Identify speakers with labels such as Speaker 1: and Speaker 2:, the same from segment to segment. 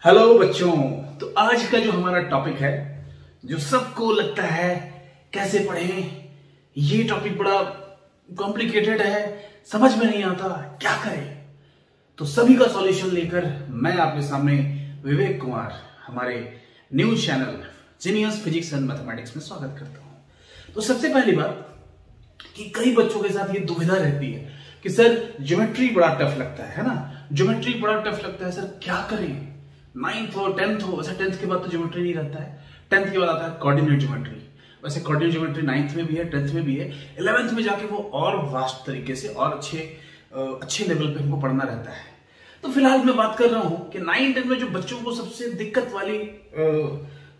Speaker 1: Hello बच्चों। तो आज का जो हमारा टॉपिक है, जो सबको लगता है कैसे पढ़ें, ये टॉपिक बड़ा कॉम्प्लिकेटेड है, समझ में नहीं आता क्या करें। तो सभी का सॉल्यूशन लेकर मैं आपके सामने विवेक कुमार हमारे news channel genius physics and mathematics में स्वागत करता हूं। तो सबसे पहली बात कि कई बच्चों के साथ ये दुविधा रहती है कि सर ज्योमेट्री बड़ा टफ लगता है ना, ज्योमेट्री बड़ा टफ लगता है, सर क्या करें। 9th हो 10th हो, वैसे 10th के बाद तो ज्योमेट्री नहीं रहता है, 10th के बाद आता है कोऑर्डिनेट ज्योमेट्री। वैसे कोऑर्डिनेट ज्योमेट्री 9th में भी है, 10th में भी है, 11th में जाके वो और वास्ट तरीके से और अच्छे लेवल पे हमको पढ़ना रहता है। तो फिलहाल मैं बात कर रहा हूं कि 9th 10th में जो बच्चों को सबसे दिक्कत वाली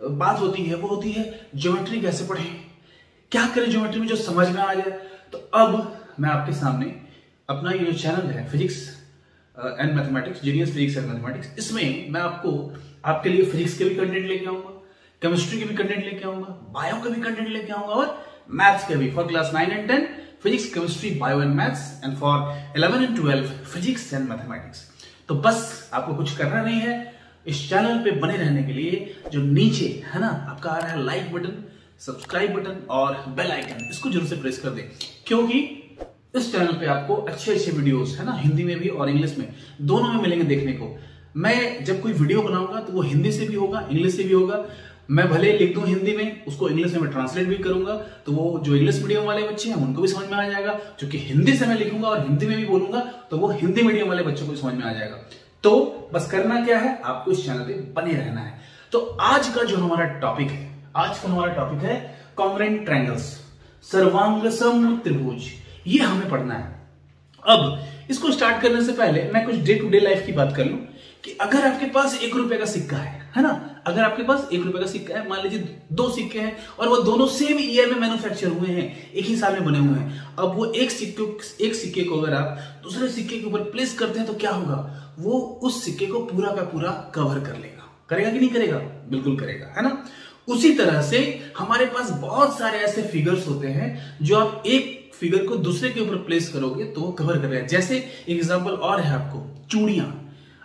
Speaker 1: बात होती है वो होती है ज्योमेट्री कैसे पढ़ें, क्या करें ज्योमेट्री में जो समझ में आ जाए। तो अब मैं आपके सामने अपना ये जो चैनल है physics and mathematics, genius physics and mathematics, इसमें मैं आपके लिए फिजिक्स के भी कंटेंट लेके आऊंगा, केमिस्ट्री के भी कंटेंट लेके आऊंगा, बायो के भी कंटेंट लेके आऊंगा और मैथ्स के भी, for class 9 and 10 physics, chemistry, bio and maths, and for 11 and 12 physics and mathematics. तो बस आपको कुछ करना नहीं है, इस चैनल पे बने रहने के लिए जो नीचे है ना आपका आ रहा है लाइक बटन, सब्सक्राइब बटन और बेल आइकन, इसको जरूर से प्रेस कर दें, क्योंकि इस चैनल पे आपको अच्छे वीडियोस है ना, हिंदी में भी और इंग्लिश में, दोनों में मिलेंगे देखने को। मैं जब कोई वीडियो बनाऊंगा तो वो हिंदी से भी होगा, इंग्लिश से भी होगा। मैं भले लिख दूं हिंदी में, उसको इंग्लिश में मैं ट्रांसलेट भी करूंगा, तो वो जो इंग्लिश मीडियम वाले बच्चे हैं उनको भी समझ में आ जाएगा। क्योंकि हिंदी से मैं लिखूंगा और हिंदी में भी बोलूंगा तो वो हिंदी मीडियम वाले बच्चों को भी समझ में आ जाएगा। तो बस करना क्या है, आपको इस चैनल पे बने रहना है। तो आज का जो हमारा टॉपिक है, आज का हमारा टॉपिक है कॉन्ग्रुएंट ट्रायंगल्स, सर्वांगसम त्रिभुज, ये हमें पढ़ना है। अब इसको स्टार्ट करने से पहले मैं कुछ डे टू डे लाइफ की बात कर लूं कि अगर आपके पास 1 रुपए का सिक्का है ना, अगर आपके पास 1 रुपए का सिक्का है, मान लीजिए 2 सिक्के हैं और वो दोनों सेम ईयर में मैन्युफैक्चर हुए हैं, एक ही साल में बने हुए हैं। अब वो एक सिक्के को अगर आप दूसरे सिक्के के ऊपर प्लेस करते हैं तो क्या होगा, वो उस सिक्के को पूरा का पूरा कवर कर लेगा। करेगा कि नहीं करेगा? बिल्कुल करेगा, है ना। उसी तरह से हमारे पास बहुत सारे ऐसे फिगर्स होते हैं जो आप एक फिगर को दूसरे के ऊपर प्लेस करोगे तो वो कवर करेगा। जैसे एग्जांपल और है आपको, चूड़ियां।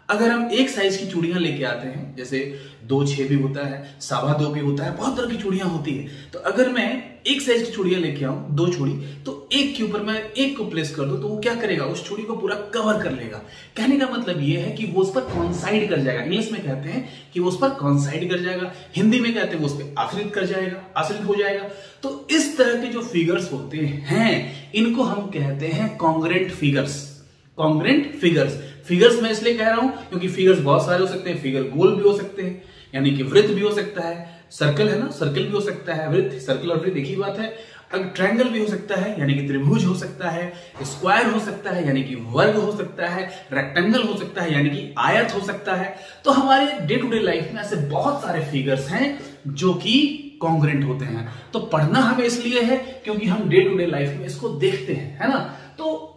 Speaker 1: अगर हम एक साइज की चूड़ियां लेके आते हैं, जैसे 2-6 भी होता है, 2.25 भी होता है, बहुत तरह की चूड़ियां होती है। तो अगर मैं एक साइज की चूड़ियां लेके आऊं, 2 चूड़ी, तो एक के ऊपर मैं एक को प्लेस कर दूं तो वो क्या करेगा, उस चूड़ी को पूरा कवर कर लेगा। कहने का मतलब ये है कि वो उस पर कॉन्साइड कर जाएगा। इंग्लिश में कहते हैं कि वो उस पर कॉन्साइड कर जाएगा, हिंदी में कहते हैं वो उस पर आश्रित कर जाएगा, आश्रित हो जाएगा। तो इस तरह के जो फिगर्स होते हैं इनको हम कहते हैं कॉन्ग्रुएंट फिगर्स। कॉन्ग्रुएंट फिगर्स मैं इसलिए कह रहा हूं क्योंकि फिगर्स बहुत सारे हो सकते हैं। फिगर गोल भी हो सकते हैं, यानी कि वृत्त भी हो सकता है, सर्कल है ना, सर्कल भी हो सकता है, वृत्त, सर्कल और वृत्त एक ही बात है। अगर ट्रायंगल भी हो सकता है यानी कि त्रिभुज हो सकता है, स्क्वायर हो सकता है यानी कि वर्ग हो सकता है, रेक्टेंगल हो सकता है यानी कि आयत हो सकता है। तो हमारे डे टू डे लाइफ में ऐसे बहुत सारे फिगर्स हैं जो कि कॉन्ग्रुएंट होते हैं। तो पढ़ना हमें इसलिए है क्योंकि हम डे टू डे लाइफ में इसको देखते हैं, है ना। तो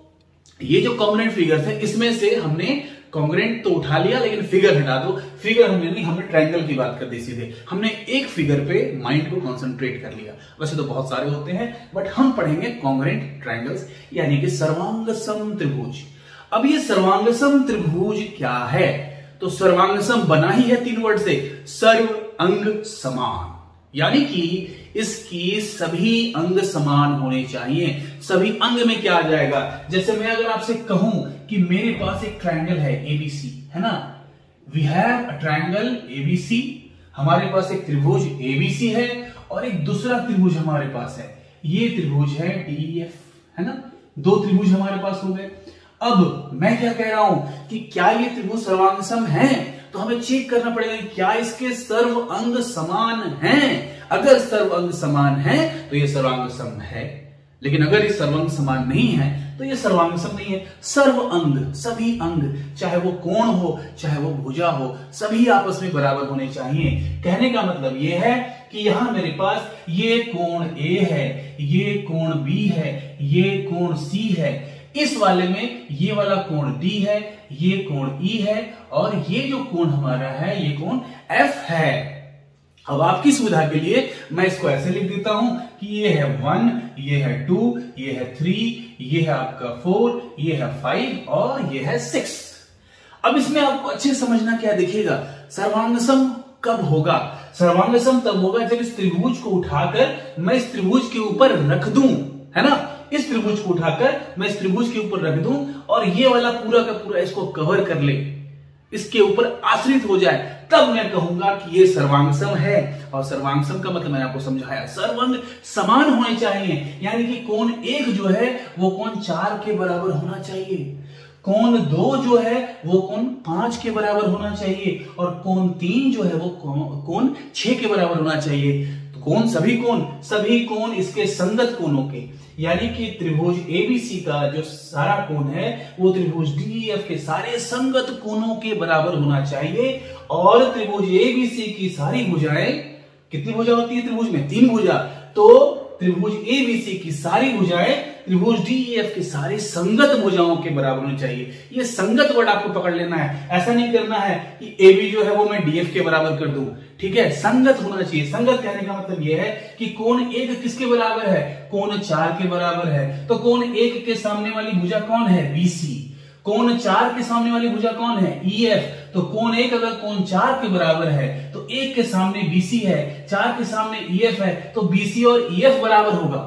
Speaker 1: ये जो कॉन्ग्रुएंट फिगर्स है, इसमें से हमने कॉन्ग्रुएंट तो उठा लिया, लेकिन फिगर हटा दो। फिगर हमने नहीं, हमने ट्रायंगल की बात कर दी सीधे। हमने एक फिगर पे माइंड को कंसंट्रेट कर लिया। वैसे तो बहुत सारे होते हैं, बट हम पढ़ेंगे कॉन्ग्रुएंट ट्रायंगल्स यानी कि सर्वांगसम त्रिभुज। अब ये सर्वांगसम त्रिभुज क्या है, तो सर्वांगसम बना ही है 3 वर्ड से, सर्व अंग समान, यानी कि इसकी सभी अंग समान होने चाहिए। सभी अंग में क्या आ जाएगा, जैसे मैं अगर आपसे कहूं कि मेरे पास एक ट्रायंगल है एबीसी, है ना, we have a triangle ABC, हमारे पास एक त्रिभुज एबीसी है और एक दूसरा त्रिभुज हमारे पास है, ये त्रिभुज है डीएफ, है ना। 2 त्रिभुज हमारे पास हो गए। अब मैं क्या कह रहा हूं कि क्या ये त्रिभुज सर्वांगसम है, तो हमें चेक करना पड़ेगा क्या इसके सर्व अंग समान हैं। अगर सर्व अंग समान है तो ये सर्वांगसम है, लेकिन अगर ये सर्वांग समान नहीं है तो ये सर्वांगसम नहीं है। सर्व अंग, सभी अंग, चाहे वो कोण हो चाहे वो भुजा हो, सभी आपस में बराबर होने चाहिए। कहने का मतलब ये है कि यहां मेरे पास ये कोण ए है, ये कोण बी है, ये कोण सी है, इस वाले में ये वाला कोण डी है, ये कोण ई है और ये जो कोण हमारा है ये कोण एफ है। अब आपकी सुविधा के लिए मैं इसको ऐसे लिख देता हूं कि ये है 1, ये है 2, ये है 3, ये है आपका 4, ये है 5 और ये है 6। अब इसमें आपको अच्छे समझना क्या दिखेगा, सर्वांगसम कब होगा? सर्वांगसम तब होगा जब इस त्रिभुज को उठाकर मैं इस त्रिभुज के ऊपर रख दूं, है ना, इस त्रिभुज को उठाकर मैं इस त्रिभुज के ऊपर रख दूं और ये वाला पूरा का पूरा इसको कवर कर ले, इसके ऊपर आश्रित हो जाए, तब मैं कहूंगा कि ये सर्वांगसम है। और सर्वांगसम का मतलब मैंने आपको समझाया, सर्वांग समान होने चाहिए, यानी कि कोण 1 जो है वो कोण 4 के बराबर होना चाहिए, कोण 2 जो है वो कोण 5 के बराबर होना चाहिए और कोण 3 जो है वो कोण 6 के बराबर होना चाहिए। तो कोण सभी कोण इसके संगत कोणों के, यानी कि त्रिभुज एबीसी का जो सारा कोण है वो त्रिभुज डीईएफ के सारे संगत कोणों के बराबर होना चाहिए। और त्रिभुज एबीसी की सारी भुजाएं, कितनी भुजा होती है त्रिभुज में? 3 भुजा। तो त्रिभुज एबीसी की सारी भुजाएं त्रिभुज डीईएफ के सारे संगत भुजाओं के बराबर होनी चाहिए। ये संगत वर्ड आपको पकड़ लेना है, ऐसा नहीं करना है कि एबी जो है वो मैं डीएफ के बराबर कर दूं, ठीक है, संगत होना चाहिए। संगत कहने का मतलब यह है कि कोण 1 किसके बराबर है? कोण 4 के बराबर है। तो कोण 1 के सामने वाली भुजा कौन है? बीसी। कोण 4 के सामने वाली भुजा कौन है? ईएफ। तो कोण 1 अगर कोण 4 के बराबर है तो 1 के सामने बीसी है, 4 के सामने ईएफ है, तो बीसी और ईएफ बराबर होगा।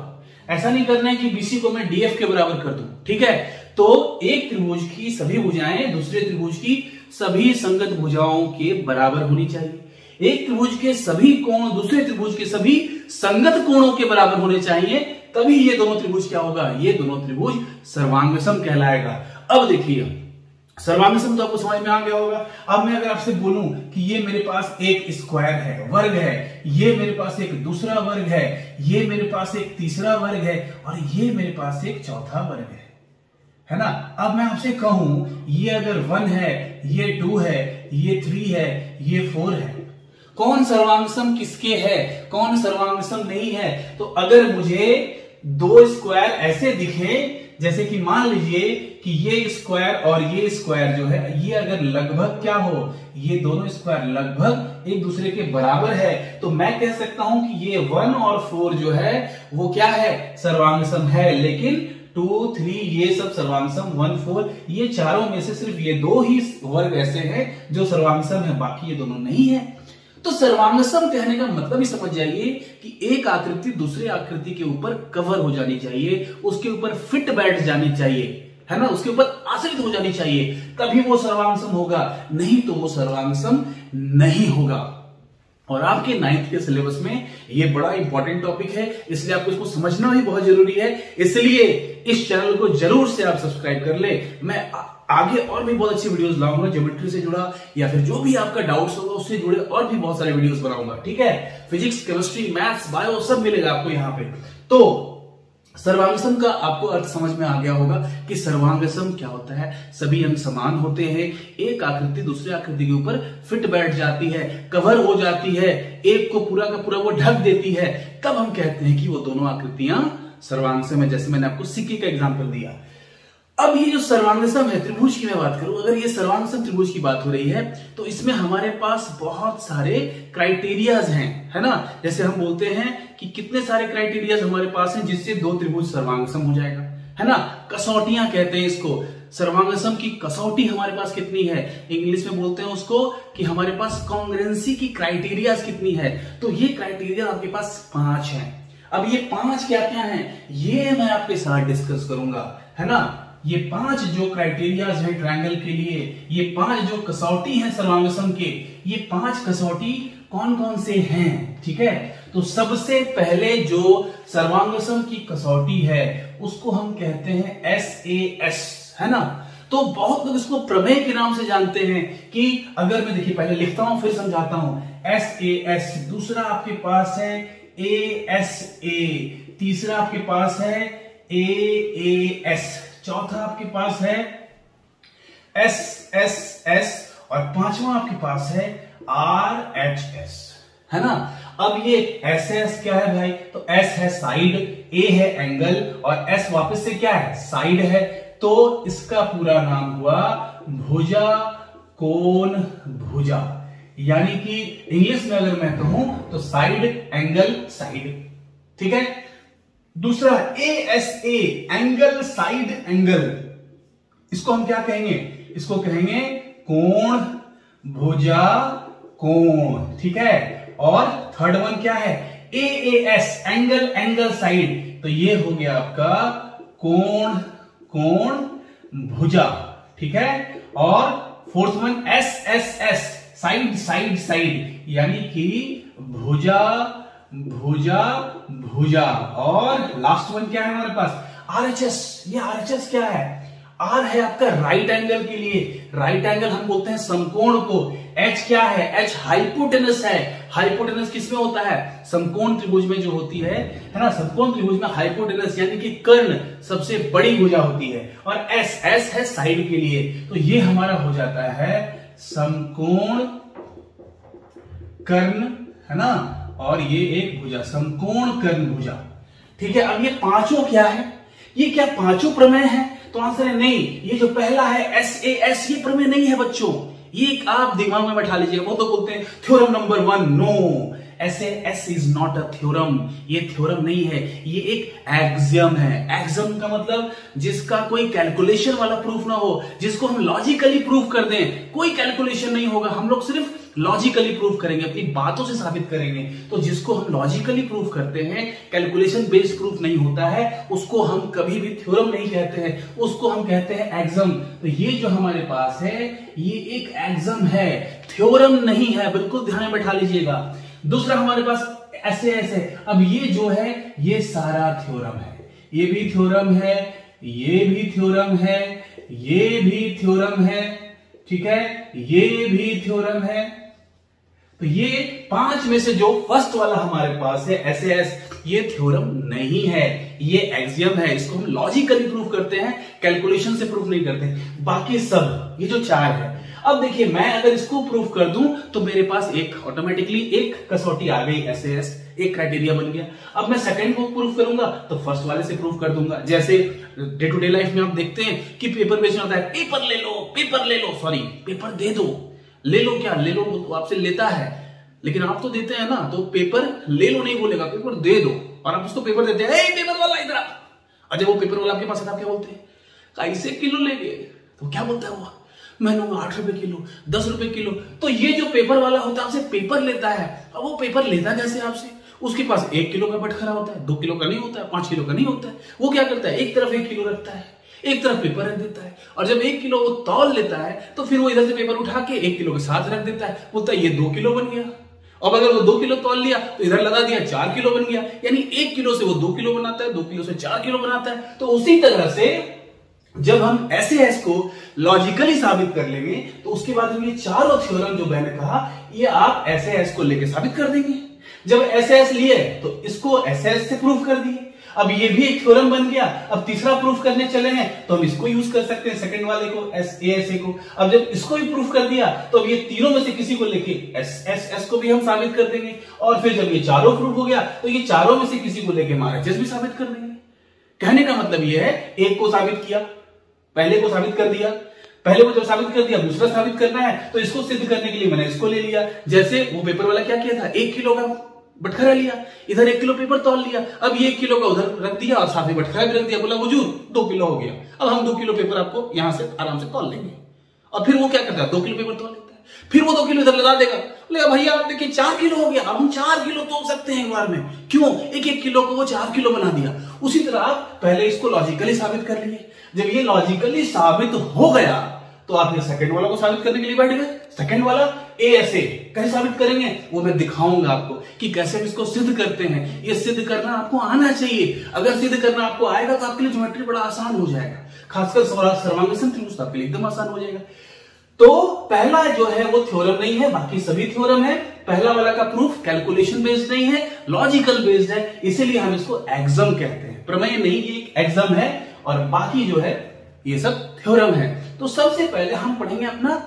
Speaker 1: ऐसा नहीं करना है कि बीसी को मैं डीएफ के बराबर कर दूं, ठीक है। तो एक त्रिभुज की सभी भुजाएं दूसरे त्रिभुज की सभी संगत भुजाओं के बराबर होनी चाहिए। एक त्रिभुज के सभी कोण दूसरे त्रिभुज के सभी संगत कोणों के बराबर होने चाहिए, तभी ये दोनों त्रिभुज क्या होगा? ये दोनों त्रिभुज सर्वांगसम कहलाएगा। अब देखिए, सर्वांगसम तो आपको समझ में आ गया होगा। अब मैं अगर आपसे बोलूं कि ये मेरे पास एक स्क्वायर है, वर्ग है, ये मेरे पास एक दूसरा वर्ग है, ये मेरे पास एक तीसरा वर्ग है और ये मेरे पास एक चौथा वर्ग है ना। अब मैं आपसे कहूं ये अगर 1 है, ये 2 है, ये 3 है, ये 4 है, कौन सर्वांगसम किसके है, कौन सर्वांगसम नहीं है? तो अगर मुझे 2 स्क्वायर ऐसे दिखे, जैसे कि मान लीजिए कि ये स्क्वायर और ये स्क्वायर जो है ये अगर लगभग क्या हो, ये दोनों स्क्वायर लगभग एक दूसरे के बराबर है, तो मैं कह सकता हूं कि ये 1 और 4 जो है वो क्या है? सर्वांगसम है। लेकिन 2, 3 ये सब सर्वांगसम, 1, 4 ये चारों में से सिर्फ ये 2 ही वर्ग ऐसे हैं जो सर्वांगसम है, बाकी ये दोनों नहीं है। तो सर्वांगसम कहने का मतलब ही समझ जाइए कि एक आकृति दूसरे आकृति के ऊपर कवर हो जानी चाहिए, उसके ऊपर फिट बैठ जानी चाहिए, है ना, उसके ऊपर आश्रित हो जानी चाहिए, तभी वो सर्वांगसम होगा, नहीं तो वो सर्वांगसम नहीं होगा। और आपके 9th के सिलेबस में ये बड़ा इंपॉर्टेंट टॉपिक है, इसलिए आपको इसको समझना भी बहुत जरूरी है। इसलिए इस चैनल को जरूर से आप सब्सक्राइब कर ले। मैं आगे और भी बहुत अच्छी वीडियोस लाऊंगा, ज्योमेट्री से जुड़ा या फिर जो भी आपका डाउट्स होगा उससे जुड़े और भी बहुत सारे वीडियोस बनाऊंगा, ठीक है। फिजिक्स, केमिस्ट्री, मैथ्स, बायो सब मिलेगा आपको यहाँ पे। तो सर्वांगसम का आपको अर्थ समझ में आ गया होगा कि सर्वांगसम क्या होता है। सभी अंग समान होते हैं, एक आकृति दूसरे आकृति के ऊपर फिट बैठ जाती है, कवर हो जाती है, एक को पूरा का पूरा वो ढक देती है, तब हम कहते हैं कि वो दोनों आकृतियां सर्वांगसम है। जैसे मैंने आपको सिक्के का एग्जाम्पल दिया। अब ये जो सर्वांगसम है, त्रिभुज की मैं बात करूं, अगर ये सर्वांगसम त्रिभुज की बात हो रही है तो इसमें हमारे पास बहुत सारे क्राइटेरियाज हैं, है ना। जैसे हम बोलते हैं कि कितने सारे क्राइटेरियाज हमारे पास हैं जिससे 2 त्रिभुज सर्वांगसम हो जाएगा, है ना। कसौटियां कहते हैं इसको, सर्वांगसम की कसौटी हमारे पास कितनी है, इंग्लिश में बोलते हैं उसको कि हमारे पास कॉन्ग्रुएंसी की क्राइटेरियाज कितनी है। तो ये क्राइटेरिया आपके पास 5 है। अब ये 5 क्या क्या है ये मैं आपके साथ डिस्कस करूंगा, है ना। ये 5 जो क्राइटेरियाज हैं ट्रायंगल के लिए, ये 5 जो कसौटी हैं सर्वांगसम के, ये 5 कसौटी कौन कौन से हैं, ठीक है। तो सबसे पहले जो सर्वांगसम की कसौटी है उसको हम कहते हैं SAS, है ना। तो बहुत लोग इसको प्रमेय के नाम से जानते हैं कि अगर मैं देखिए पहले लिखता हूं फिर समझाता हूं। SAS, दूसरा आपके पास है ASA, तीसरा आपके पास है AAS, चौथा आपके पास है SSS और पांचवा आपके पास है RHS, है ना। अब ये SS क्या है भाई, तो S है साइड, A है एंगल और S वापस से क्या है, साइड है। तो इसका पूरा नाम हुआ भुजा कोण भुजा, यानी कि इंग्लिश में अगर मैं कहूं तो साइड एंगल साइड, ठीक है। दूसरा ASA, एंगल साइड एंगल, इसको हम क्या कहेंगे, इसको कहेंगे कोण भुजा कोण, ठीक है। और थर्ड वन क्या है, AAS, एंगल, एंगल साइड, तो ये हो गया आपका कोण, कोण भुजा, ठीक है। और fourth one SSS, side, side, side, यानी कि भुजा, भुजा, भुजा। और लास्ट वन क्या है हमारे पास, RHS, ये RHS क्या है, R है आपका राइट एंगल के लिए, राइट एंगल हम बोलते हैं समकोण को। H क्या है, H हाइपोटेनस है, हाइपोटेनस किसमें होता है, समकोण त्रिभुज में जो होती है ना, समकोण त्रिभुज में हाइपोटेनस यानी कि कर्ण सबसे बड़ी भुजा होती है। और S, S है साइड के लिए, तो ये हमारा हो जाता है समकोण कर्ण, है ना, और ये एक भुजा, समकोण कर्ण भुजा, ठीक है। अब ये पांचों क्या है, ये क्या पांचों प्रमेय है, तो आंसर है नहीं। ये जो पहला है SAS, ये प्रमेय नहीं है बच्चों, ये एक आप दिमाग में बैठा लीजिए, वो तो बोलते हैं theorem number 1, no, SAS is not a theorem, ये थ्योरम नहीं है, ये एक एक्सियम है। एक्सियम का मतलब जिसका कोई कैलकुलेशन वाला प्रूफ ना हो, जिसको हम लॉजिकली प्रूफ कर दें, कोई कैलकुलेशन नहीं होगा, हम लोग सिर्फ लॉजिकली प्रूफ करेंगे, अपनी बातों से साबित करेंगे। तो जिसको हम लॉजिकली प्रूफ करते हैं, कैलकुलेशन बेस्ड प्रूफ नहीं होता है, उसको हम कभी भी थ्योरम नहीं कहते हैं, उसको हम कहते हैं एक्सियम। तो ये जो हमारे पास है, ये एक एक्सियम है, थ्योरम नहीं है, बिल्कुल ध्यान में बैठा लीजिएगा। दूसरा हमारे पास SAS है। अब ये जो है, ये सारा थ्योरम है, ये भी थ्योरम है, ये भी थ्योरम है, ये भी थ्योरम है, ठीक है, ये भी थ्योरम है। तो ये पांच में से जो फर्स्ट वाला हमारे पास है SAS, ये थ्योरम नहीं है, ये एक्सियम है, इसको हम लॉजिकली प्रूफ करते हैं, कैलकुलेशन से प्रूफ नहीं करते। बाकी सब ये जो चार है, अब देखिए मैं अगर इसको प्रूफ कर दूं तो मेरे पास एक ऑटोमेटिकली एक कसौटी आ गई SAS, एक क्राइटेरिया बन गया। अब मैं सेकंड को प्रूफ करूंगा तो फर्स्ट वाले से प्रूफ कर दूंगा। जैसे डे टू डे लाइफ में आप देखते हैं कि पेपर बेचना होता है, पेपर ले लो, पेपर ले लो, सॉरी पेपर दे दो, ले लो क्या ले लो, तो आपसे लेता है, लेकिन आप तो देते हैं ना, तो पेपर ले लो नहीं बोलेगा, पेपर दे दो, और आप उसको पेपर देते हैं, पेपर वाला इधर आ। और जब वो पेपर वाला आपके पास आता, आप क्या बोलते हैं, कैसे किलो लेंगे, तो क्या बोलता है वो, मैं लूंगा 8 रुपए किलो, 10 रुपए किलो। तो ये जो पेपर वाला होता है आपसे पेपर लेता है, अब वो पेपर लेता कैसे आपसे, उसके पास 1 किलो का बटखरा होता है, 2 किलो का नहीं होता है, 5 किलो का नहीं होता है। वो क्या करता है, एक तरफ 1 किलो रखता है, एक तरफ पेपर रख देता है, और जब 1 किलो वो तौल लेता है तो फिर वो इधर से पेपर उठा के 1 किलो के साथ रख देता है, बोलता है ये 2 किलो बन गया। अब अगर वो 2 किलो तौल लिया तो इधर लगा दिया, 4 किलो बन गया, यानी 1 किलो से वो 2 किलो बनाता है, 2 किलो से 4 किलो बनाता है। तो उसी तरह से जब हम SAS को लॉजिकली साबित कर लेंगे तो उसके बाद हम ये चारों थ्योरम जो मैंने कहा, ये आप SAS को लेके साबित कर देंगे। जब SAS लिए तो इसको SAS से प्रूफ कर दिए, अब ये भी एक थ्योरम बन गया। अब तीसरा प्रूफ करने चले हैं तो हम इसको यूज कर सकते हैं, सेकंड वाले को, ASA को। अब जब इसको भी प्रूफ कर दिया तो अब ये तीनों में से किसी को लेके SS को भी हम साबित कर देंगे, और फिर जब ये चारों प्रूफ हो गया तो ये चारों में से किसी को लेके हमारा RHS भी साबित कर देंगे। कहने का मतलब ये है, एक को साबित किया, पहले को साबित कर दिया, पहले को जब साबित कर दिया दूसरा साबित करना है, तो इसको सिद्ध करने के लिए मैंने इसको ले लिया। जैसे वो पेपर वाला क्या किया था, 1 किलो का बटखरा लिया, इधर 1 किलो पेपर तौल लिया, अब ये 1 किलो का उधर रख दिया और साथ में बटखरा भी रख दिया, बोला हुजूर 2 किलो हो गया, अब हम 2 किलो पेपर आपको यहां से आराम से तौल लेंगे। और फिर वो क्या करता है, 2 किलो पेपर तौल लेता है, फिर वो 2 किलो इधर लगा देगा, बोलेगा भैया आप देखिए 4 किलो हो गया, अब हम 4 किलो तोल सकते हैं एक बार में, क्यों, 1-1 किलो को वो 4 किलो बना दिया। उसी तरह आप पहले इसको लॉजिकली साबित कर लिए, जब ये लॉजिकली साबित हो गया तो आपने सेकंड वाला को साबित करने के लिए बैठ गए। सेकंड वाला ASA कैसे साबित करेंगे, वो मैं दिखाऊंगा आपको कि कैसे हम इसको सिद्ध करते हैं। ये सिद्ध करना आपको आना चाहिए, अगर सिद्ध करना आपको आएगा तो आपके लिए ज्योमेट्री बड़ा आसान हो जाएगा, खासकर सर्वांग त्रिभुज आपके लिए एकदम आसान हो जाएगा। तो पहला जो है वो थ्योरम नहीं है, बाकी सभी थ्योरम है। पहला वाला का प्रूफ कैलकुलेशन बेस्ड नहीं है, लॉजिकल बेस्ड है, इसीलिए हम इसको एक्सियम कहते हैं, प्रमेय नहीं, ये एक एक्सियम है, और बाकी जो है ये सब थ्योरम है। तो सबसे पहले हम पढ़ेंगे अपना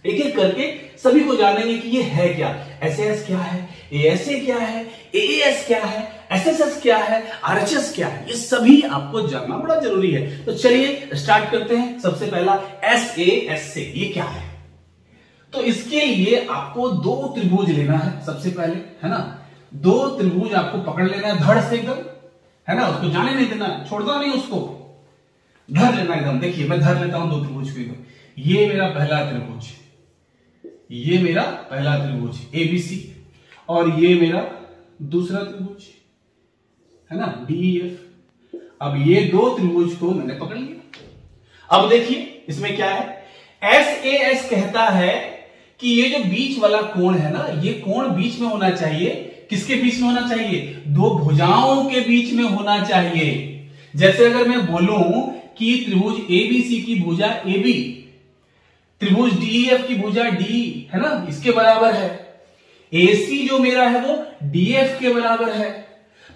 Speaker 1: एक एक करके, सभी को जानेंगे कि ये है क्या, SAS क्या है, ASA क्या है, AAS क्या है, SSS क्या है, RHS क्या है, ये सभी आपको जानना बड़ा जरूरी है। तो चलिए स्टार्ट करते हैं। सबसे पहला SAS ये क्या है, तो इसके लिए आपको 2 त्रिभुज लेना है सबसे पहले, है ना, 2 त्रिभुज आपको पकड़ लेना है धड़ से एकदम, है ना, उसको जाने नहीं देना, छोड़ना नहीं उसको, धर लेना एकदम। देखिए मैं धर लेता हूं 2 त्रिभुज को एकदम, ये मेरा पहला त्रिभुज, ये मेरा पहला त्रिभुज एबीसी और ये मेरा दूसरा त्रिभुज है ना डीईएफ। अब ये दो त्रिभुज को मैंने पकड़ लिया। अब देखिए इसमें क्या है, एस कहता है कि ये जो बीच वाला कोण है ना, ये कोण बीच में होना चाहिए। किसके बीच में होना चाहिए? दो भुजाओं के बीच में होना चाहिए। जैसे अगर मैं बोलूं कि त्रिभुज एबीसी की भुजा AB, त्रिभुज डीईएफ की भुजा डी है ना, इसके बराबर है। AC जो मेरा है वो DF के बराबर है।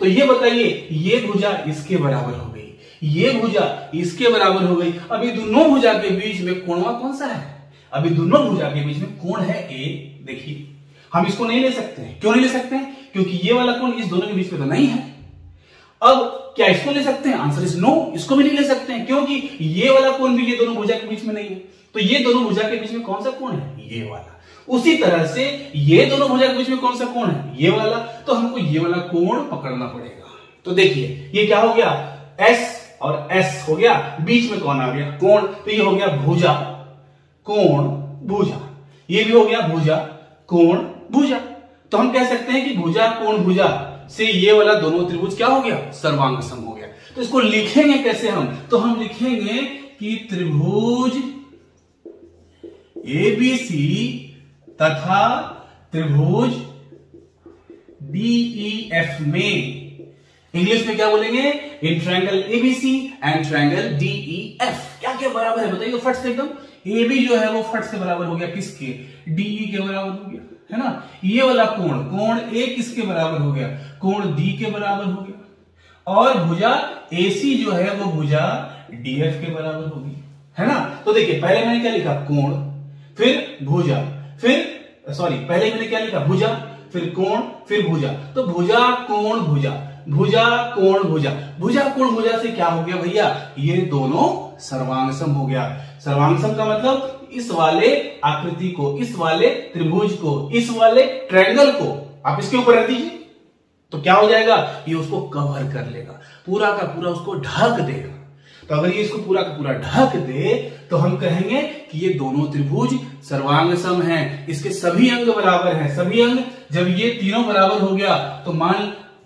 Speaker 1: तो ये बताइए, ये भुजा इसके बराबर हो गई, ये भुजा इसके बराबर हो गई। अभी दोनों भुजा के बीच में कोणवा कौन सा है? अभी दोनों भुजा के बीच में कोण है A। देखिए हम इसको नहीं ले सकते हैं। क्यों नहीं ले सकते हैं? क्योंकि ये वाला कोण इस दोनों के बीच में तो नहीं है। अब क्या इसको ले सकते हैं? आंसर इज नो, इसको भी नहीं ले सकते हैं क्योंकि ये वाला कोण भी ये दोनों भुजा के बीच में नहीं है। तो ये दोनों भुजा के बीच में कौन सा कोण है? ये वाला। उसी तरह से ये दोनों भुजा के बीच में कौन सा कोण है? ये वाला। तो हमको ये वाला कोण पकड़ना पड़ेगा। तो देखिए ये क्या हो गया, S और S हो गया, बीच में कौन आ गया? कोण। तो ये हो गया भुजा कोण भुजा, ये भी हो गया भुजा कोण भुजा। तो हम कह सकते हैं कि भुजा कोण भुजा से ये वाला दोनों त्रिभुज क्या हो गया? सर्वांग सम हो गया। तो इसको लिखेंगे कैसे हम? तो हम लिखेंगे कि त्रिभुज एबीसी तथा त्रिभुज डीईएफ में, इंग्लिश में क्या बोलेंगे? In triangle ABC and triangle DEF क्या क्या बराबर है? बताइए फट से एकदम। AB जो है वो फट से बराबर हो गया किसके? DE के बराबर हो गया, है ना। ये वाला कोण A किसके बराबर हो गया? कोण D के बराबर हो गया। और भुजा AC जो है वो भुजा DF के बराबर होगी, है ना। तो देखिए पहले मैंने क्या लिखा? कोण, फिर भुजा, फिर सॉरी पहले मैंने क्या लिखा? भुजा, फिर कोण, फिर भुजा। तो भुजा कोण भुजा, भुजा कोण भुजा, भुजा कोण भुजा से क्या हो गया भैया? ये दोनों सर्वांगसम हो गया। सर्वांगसम का मतलब इस वाले आकृति को, इस वाले त्रिभुज को, इस वाले ट्रायंगल को आप इसके ऊपर रख दीजिए तो क्या हो जाएगा? ये उसको कवर कर लेगा, पूरा का पूरा उसको ढक देगा। तो अगर ये इसको पूरा का पूरा ढक दे तो हम कहेंगे कि ये दोनों त्रिभुज सर्वांगसम हैं, इसके सभी अंग बराबर हैं। सभी अंग जब ये तीनों बराबर हो गया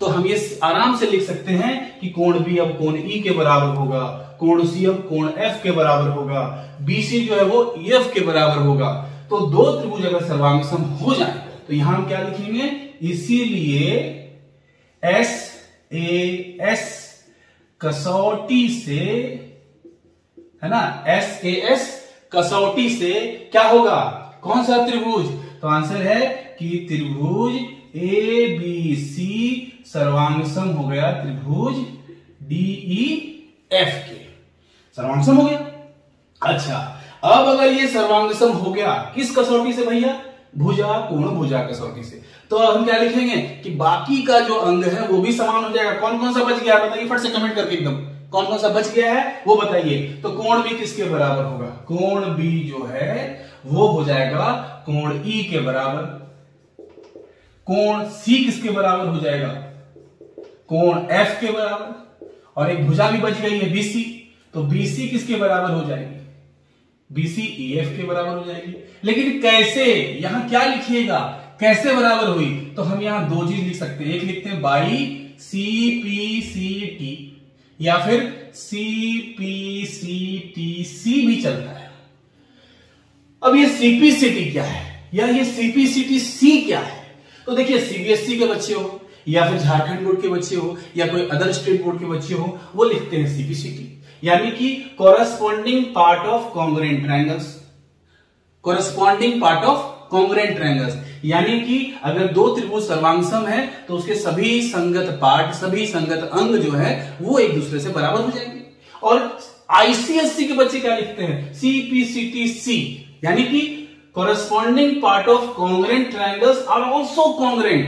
Speaker 1: तो हम ये आराम से लिख सकते हैं कि कोण B अब कोण E के बराबर होगा, कोण C अब कोण F के बराबर होगा, BC जो है वो EF के बराबर होगा। तो दो त्रिभुज अगर सर्वांगसम हो जाए तो यहां हम क्या लिखेंगे? इसीलिए SAS कसौटी से, है ना, SAS कसौटी से क्या होगा? कौन सा त्रिभुज? तो आंसर है कि त्रिभुज ABC सर्वांगसम हो गया त्रिभुज DEF के, सर्वांगसम हो गया। अच्छा अब अगर ये सर्वांगसम हो गया किस कसौटी से भैया? भुजा कोण भुजा कसौटी से। तो हम क्या लिखेंगे कि बाकी का जो अंग है वो भी समान हो जाएगा। कौन कौन सा बच गया बताइए फट से कमेंट करके एकदम, कौन कौन सा बच गया है वो बताइए। तो कोण B किसके बराबर होगा? कोण B जो है वो हो जाएगा कोण E के बराबर। कोण C किसके बराबर हो जाएगा? कोण F के बराबर। और एक भुजा भी बच गई है BC, तो BC किसके बराबर हो जाएगी? BC EF के बराबर हो जाएगी। लेकिन कैसे? यहां क्या लिखिएगा? कैसे बराबर हुई? तो हम यहां दो चीज लिख सकते हैं। एक लिखते हैं बाई CPCT या फिर CPCTC भी चलता है। अब ये CPCT क्या है या ये CPCTC क्या है? तो देखिए CBSE के बच्चे हो या फिर झारखंड बोर्ड के बच्चे हो या कोई अदर स्टेट बोर्ड के बच्चे हो वो लिखते हैं CPCT, यानी कि corresponding part of congruent triangles. Corresponding part of congruent triangles यानी कि अगर दो त्रिभुज सर्वांगसम है तो उसके सभी संगत पार्ट, सभी संगत अंग जो है वो एक दूसरे से बराबर हो जाएंगे। और ICSE के बच्चे क्या लिखते हैं? CPCTC, यानी कि corresponding part of congruent triangles are also congruent,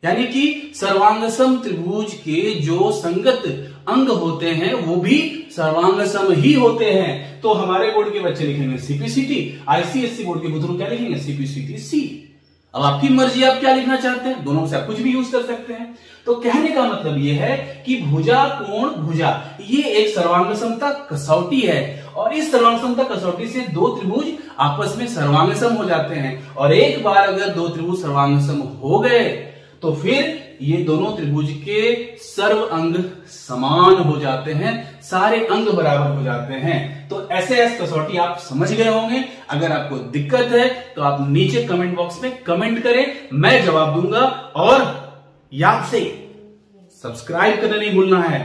Speaker 1: यानी कि सर्वांगसम त्रिभुज के जो संगत अंग होते हैं वो भी सर्वांगसम ही होते हैं। तो हमारे बोर्ड के बच्चे लिखेंगे CPCT, ICSE बोर्ड के बुजुर्ग क्या लिखेंगे? CPCTC। अब आपकी मर्जी, आप क्या लिखना चाहते हैं, दोनों से आप कुछ भी यूज कर सकते हैं। तो कहने का मतलब ये है कि भुजा कोण भुजा ये एक सर्वांग समता कसौटी है, और इस सर्वांग समता कसौटी से दो त्रिभुज आपस में सर्वांग सम हो जाते हैं। और एक बार अगर दो त्रिभुज सर्वांग सम हो गए तो फिर ये दोनों त्रिभुज के सर्व अंग समान हो जाते हैं, सारे अंग बराबर हो जाते हैं। तो एसएएस कसौटी आप समझ गए होंगे। अगर आपको दिक्कत है तो आप नीचे कमेंट बॉक्स में कमेंट करें, मैं जवाब दूंगा। और याद से सब्सक्राइब करना नहीं भूलना है,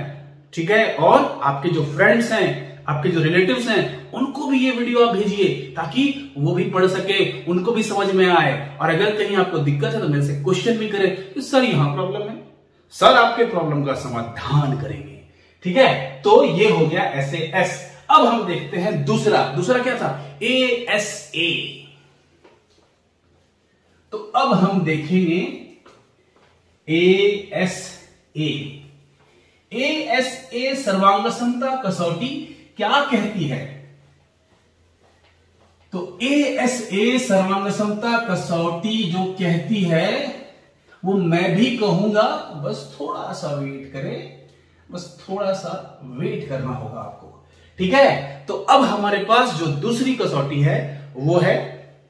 Speaker 1: ठीक है। और आपके जो फ्रेंड्स हैं, आपके जो रिलेटिव्स हैं, उनको भी ये वीडियो आप भेजिए ताकि वो भी पढ़ सके, उनको भी समझ में आए। और अगर कहीं आपको दिक्कत है तो मेरे से क्वेश्चन भी करें कि सर यहां प्रॉब्लम है, सर आपके प्रॉब्लम का समाधान करेंगे, ठीक है। तो ये हो गया एसएएस। अब हम देखते हैं दूसरा क्या था, एएसए। तो अब हम देखेंगे एएसए। एएसए सर्वांग समता कसौटी क्या कहती है? तो एएसए सर्वांग समता कसौटी जो कहती है वो मैं भी कहूंगा, बस थोड़ा सा वेट करें, बस थोड़ा सा वेट करना होगा आपको, ठीक है। तो अब हमारे पास जो दूसरी कसौटी है वो है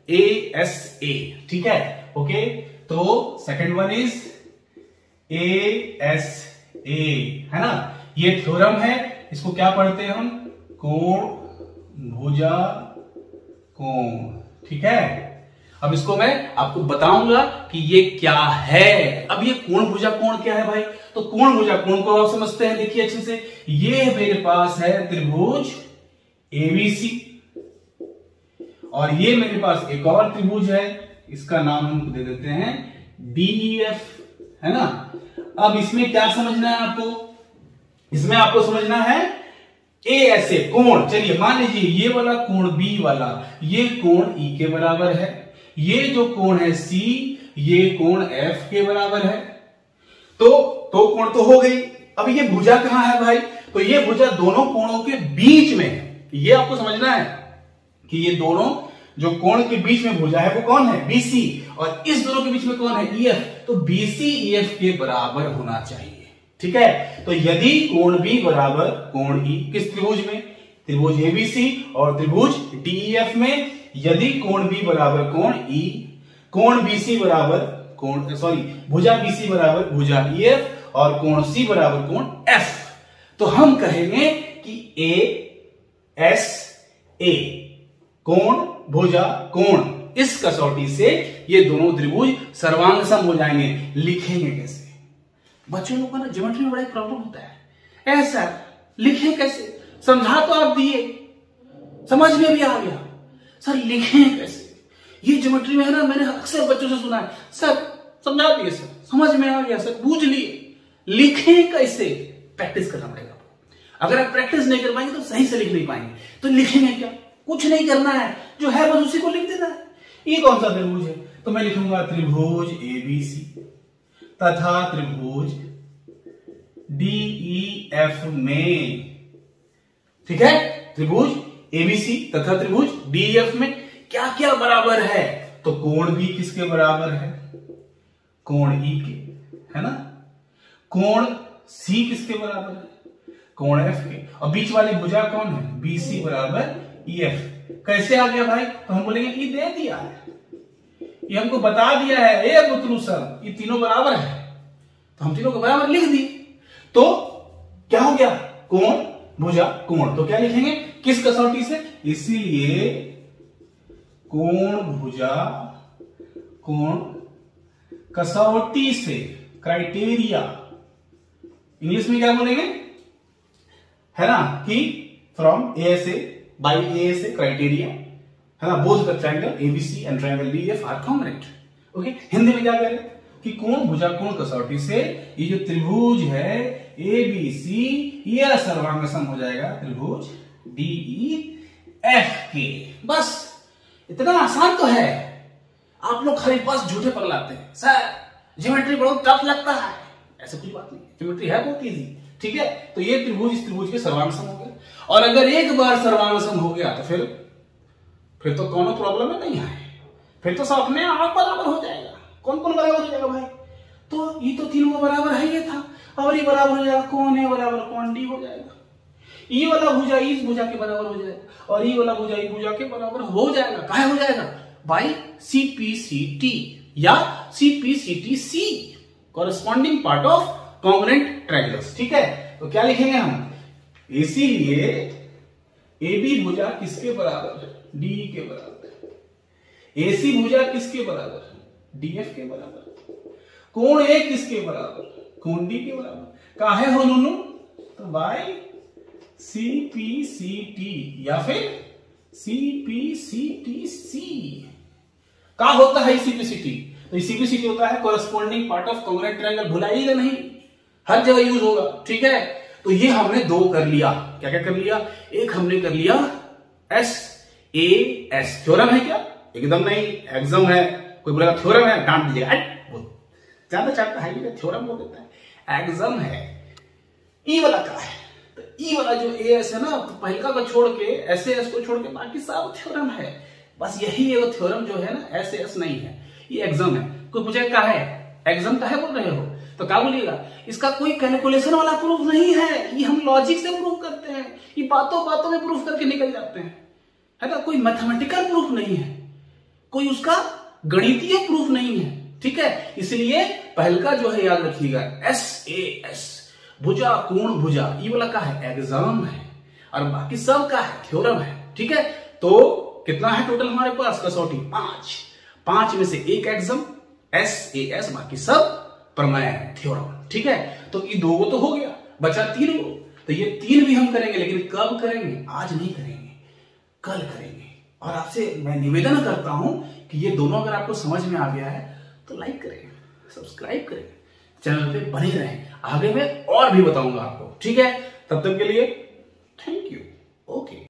Speaker 1: एएसए, ठीक है, ओके। तो सेकंड वन इज एएसए, है ना। ये थ्योरम है, इसको क्या पढ़ते हैं हम, कोण भुजा कोण, ठीक है। अब इसको मैं आपको बताऊंगा कि ये क्या है। अब ये कोण भुजा कोण क्या है भाई? तो कोण भुजा कोण को आप समझते हैं, देखिए अच्छे से। ये मेरे पास है त्रिभुज एबीसी, और ये मेरे पास एक और त्रिभुज है, इसका नाम हम दे देते हैं डीईएफ, है ना। अब इसमें क्या समझना है आपको? इसमें आपको समझना है एएसए कोण। चलिए मान लीजिए ये वाला कोण बी वाला, ये कोण ई के बराबर है, ये जो कोण है सी, ये कोण एफ के बराबर है। तो कोण तो हो गई। अब ये भुजा कहां है भाई? तो ये भुजा दोनों कोणों के बीच में है। ये आपको समझना है कि ये दोनों जो कोण के बीच में भुजा है वो कौन है, बीसी, और इस दोनों के बीच में कौन है, ईएफ। तो बीसी ईएफ के बराबर होना चाहिए, ठीक है। तो यदि कोण बी बराबर कोण ई, किस त्रिभुज में, त्रिभुज एबीसी और त्रिभुज डीईएफ में, यदि कोण बी बराबर कोण ई, कोण बीसी बराबर कोण, सॉरी, भुजा बीसी बराबर भुजा ईएफ और कोण सी बराबर कोण एफ, तो हम कहेंगे कि ए एस ए, कोण भुजा कोण, इस कसौटी से ये दोनों त्रिभुज सर्वांग सम हो जाएंगे। लिखेंगे कैसे? बच्चों लोगों को ना ज्योमेट्री में बड़ा प्रॉब्लम होता है, ऐसा लिखें कैसे? समझा तो आप दिए, समझ में भी आ गया, सर लिखें कैसे? ये ज्योमेट्री में है ना, मैंने अक्सर बच्चों से सुना है, सर समझा दिए, सर समझ में आ गया, सर बूझ लिए, लिखें कैसे? प्रैक्टिस करना पड़ेगा। अगर आप प्रैक्टिस नहीं कर पाएंगे तो सही से लिख नहीं पाएंगे। तो लिखेंगे क्या? कुछ नहीं करना है, जो है बस उसी को लिख देना है। ये कौन सा त्रिभुज है? तो मैं लिखूंगा त्रिभुज एबीसी तथा त्रिभुज डीईएफ में, ठीक है। त्रिभुज एबीसी तथा त्रिभुज डीईएफ में क्या क्या बराबर है? तो कोण भी किसके बराबर है? कोण ई के, है ना। कोण सी किसके बराबर है? कोण एफ के। और बीच वाली भुजा कौन है? बीसी बराबर ईएफ। कैसे आ गया भाई? तो हम बोलेंगे ये दे दिया है, ये हमको बता दिया है, ए बुतरू सर ये तीनों बराबर है, तो हम तीनों को बराबर लिख दिए। तो क्या हो गया? कोण भुजा कोण। तो क्या लिखेंगे? किस कसौटी से? इसीलिए कोण भुजा कोण कसौटी से, क्राइटेरिया, इंग्लिश में क्या बोलेंगे, है ना, कि from ASA by ASA criteria, है ना, both the triangle ABC and triangle DEF are congruent. Okay, Hindi में क्या कह रहे हैं कि कोण भुजा कोण कसौटी से ये जो त्रिभुज है एबीसी, ये सर्वांग सम हो जाएगा त्रिभुज डीईएफ के। बस इतना आसान तो है। आप लोग खाली बस झूठे पगलाते हैं, सर ज्योमेट्री बहुत टफ लगता है, ऐसा कुछ बात नहीं, ज्योमेट्री है बहुत इजी, ठीक है। तो ये त्रिभुज इस त्रिभुज के सर्वांग सम हो गया, और अगर एक बार सर्वांग सम हो गया तो फिर तो कोनो प्रॉब्लम है नहीं है, फिर तो सब अपने आप बराबर हो जाएगा। कौन कौन बराबर हो जाएगा भाई? तो ये तो तीनों बराबर है ये था, और ये बराबर हो जाएगा कौन है बराबर कौन, डी हो जाएगा। ये वाला भुजा इस भुजा के बराबर हो जाएगा, और ये वाला भुजा इस भुजा के बराबर हो जाएगा। काहे हो जाएगा भाई? CPCT या CPCTC, corresponding part of congruent triangles. ठीक है, तो क्या लिखेंगे हम? इसीलिए AB भुजा किसके बराबर? डी के बराबर। AC भुजा किसके बराबर? DF के बराबर। कोण A किसके बराबर? कोण D के बराबर। काहे हो नूनू? तो भाई CPCT या फिर CPCTC। क्या होता है CPCT? तो CPCT होता है corresponding part of congruent triangle. भुलाइएगा नहीं, हर जगह यूज होगा। ठीक है, तो ये हमने दो कर लिया। क्या क्या कर लिया? एक हमने कर लिया SAS। थ्योरम है क्या? एकदम नहीं, एक्सम है। कोई बोलेगा थ्योरम है, डांट दीजिएगा, ज्यादा चाहता है थ्योरम बोल देता है, एक्सम है। ई वाला क्या है? तो ई वाला जो AS है ना, तो पहलका को छोड़ के SAS को छोड़ के बाकी सब थ्योरम है। बस यही एगो थ्योरम जो है ना SAS नहीं है, ये एक्सम है। कोई पूछे क्या है एक्सम का है बोल रहे हो, तो क्या बोलिएगा? इसका कोई कैलकुलेशन वाला प्रूफ नहीं है, ये हम लॉजिक से प्रूफ करते हैं, ये बातों बातों में प्रूफ करके निकल जाते हैं, है ना। कोई मैथमेटिकल प्रूफ नहीं है, कोई उसका गणितीय प्रूफ नहीं है। ठीक है, इसलिए पहलका जो है याद रखिएगा SAS, भुजा कोण भुजा, ये वाला का है एग्जाम है, और बाकी सब का है थ्योरम है। ठीक है, तो कितना है टोटल हमारे पास कसौटी? 5। 5 में से एक एग्जाम SAS, बाकी सब प्रमेय है, थ्योरम। ठीक है, तो ये 2 तो हो गया, बचा 3 गो। तो ये 3 भी हम करेंगे, लेकिन कब करेंगे? आज नहीं करेंगे, कल करेंगे। और आपसे मैं निवेदन करता हूं कि ये दोनों अगर आपको समझ में आ गया है तो लाइक करें, सब्सक्राइब करें, चैनल पे बने रहें। आगे मैं और भी बताऊंगा आपको। ठीक है, तब तक के लिए थैंक यू। ओके।